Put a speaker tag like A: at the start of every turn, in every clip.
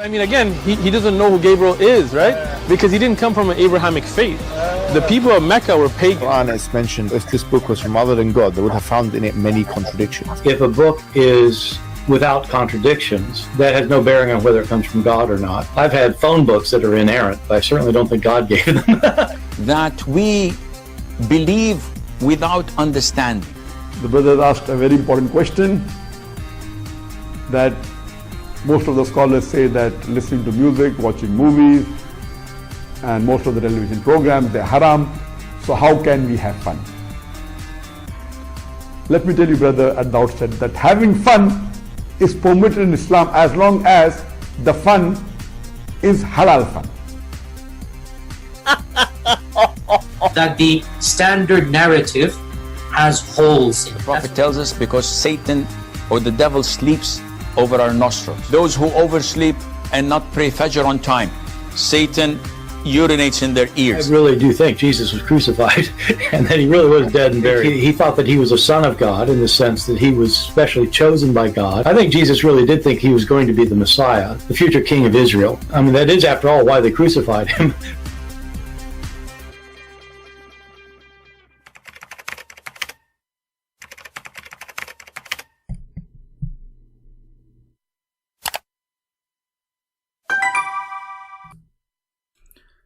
A: I mean, again, he doesn't know who Gabriel is, right? Because he didn't come from an Abrahamic faith. The people of Mecca were pagan.
B: Quran is mentioned, if this book was from other than God, they would have found in it many contradictions.
C: If a book is without contradictions, that has no bearing on whether it comes from God or not. I've had phone books that are inerrant, but I certainly don't think God gave them.
D: That we believe without understanding.
E: The brother asked a very important question, that most of the scholars say that listening to music, watching movies, and most of the television programs, they're haram. So how can we have fun? Let me tell you, brother, at the outset, that having fun is permitted in Islam as long as the fun is halal fun.
F: That the standard narrative has holes in it.
D: The Prophet tells us because Satan or the devil sleeps over our nostrils. Those who oversleep and not pray Fajr on time, Satan urinates in their ears.
C: I really do think Jesus was crucified and that he really was dead and buried. He thought that he was a son of God in the sense that he was specially chosen by God. I think Jesus really did think he was going to be the Messiah, the future king of Israel. I mean, that is, after all, why they crucified him.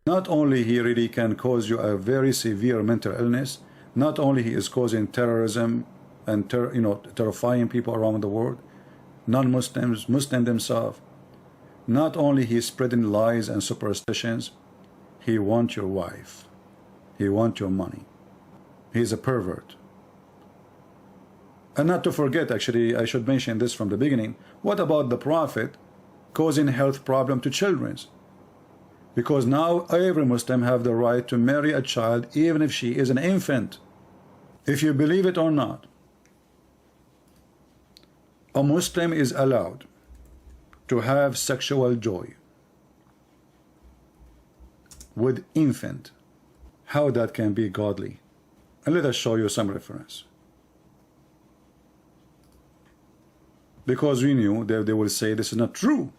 G: Not only he really can cause you a very severe mental illness, not only he is causing terrorism and terrifying people around the world, non-Muslims, Muslim themselves, not only he is spreading lies and superstitions, he wants your wife, he wants your money, he is a pervert. And not to forget, actually, I should mention this from the beginning, what about the Prophet causing health problem to children? Because now every Muslim have the right to marry a child even if she is an infant. If you believe it or not, a Muslim is allowed to have sexual joy with infant. How that can be godly? And let us show you some reference. Because we knew that they will say this is not true.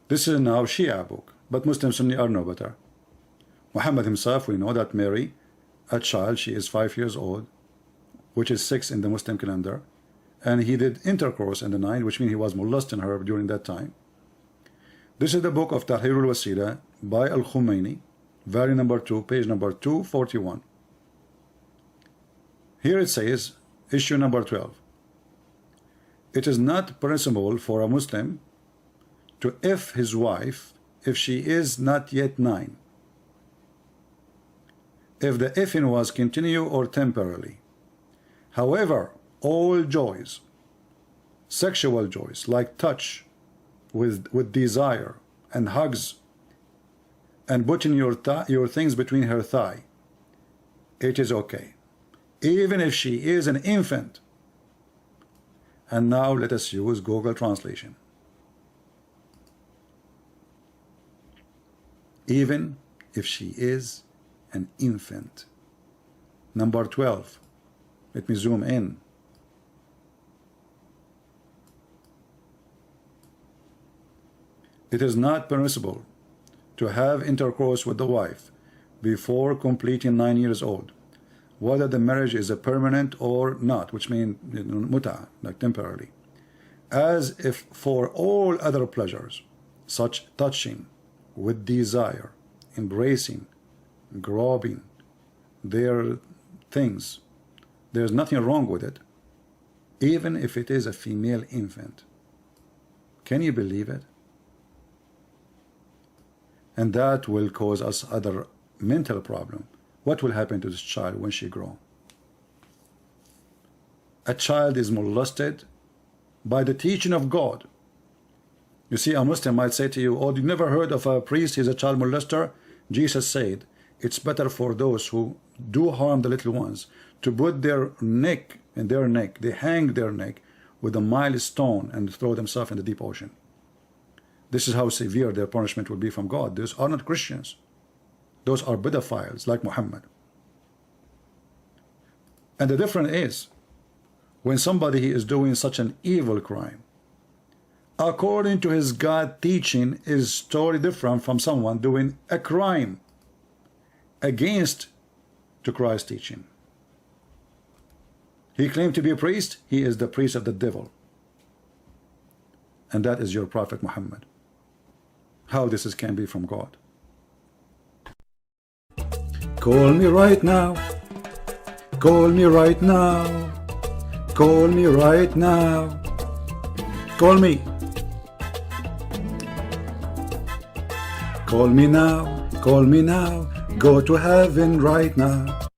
G: This is now Shia book, but Muslim Sunni are no better. Muhammad himself, we know that Mary, a child, she is 5 years old, which is 6 in the Muslim calendar, and he did intercourse in the night, which means he was molesting her during that time. This is the book of Tahrir al-Wasila by Al-Khomeini, volume number 2, page number 241. Here it says, issue number 12. It is not permissible for a Muslim to F his wife if she is not yet 9, if the effing was continue or temporarily. However, all joys, sexual joys like touch with desire and hugs and putting your things between her thigh, it is okay, even if she is an infant. And now let us use Google translation. Even if she is an infant. Number 12. Let me zoom in. It is not permissible to have intercourse with the wife before completing 9 years old, whether the marriage is a permanent or not, which means muta, like temporarily, as if for all other pleasures, such touching with desire, embracing, grabbing their things, there's nothing wrong with it, even if it is a female infant. Can you believe it? And that will cause us other mental problem. What will happen to this child when she grows? A child is molested by the teaching of God. You see, a Muslim might say to you, oh, you never heard of a priest, he's a child molester? Jesus said, it's better for those who do harm the little ones to put their neck in their neck, they hang their neck with a milestone and throw themselves in the deep ocean. This is how severe their punishment will be from God. Those are not Christians. Those are pedophiles like Muhammad. And the difference is, when somebody is doing such an evil crime, according to his God teaching is totally different from someone doing a crime against to Christ's teaching. He claimed to be a priest. He is the priest of the devil, and that is your Prophet Muhammad. How this can be from God? Call me right now. Call me right now. Call me right now. Call me. Call me now. Call me now. Go to heaven right now.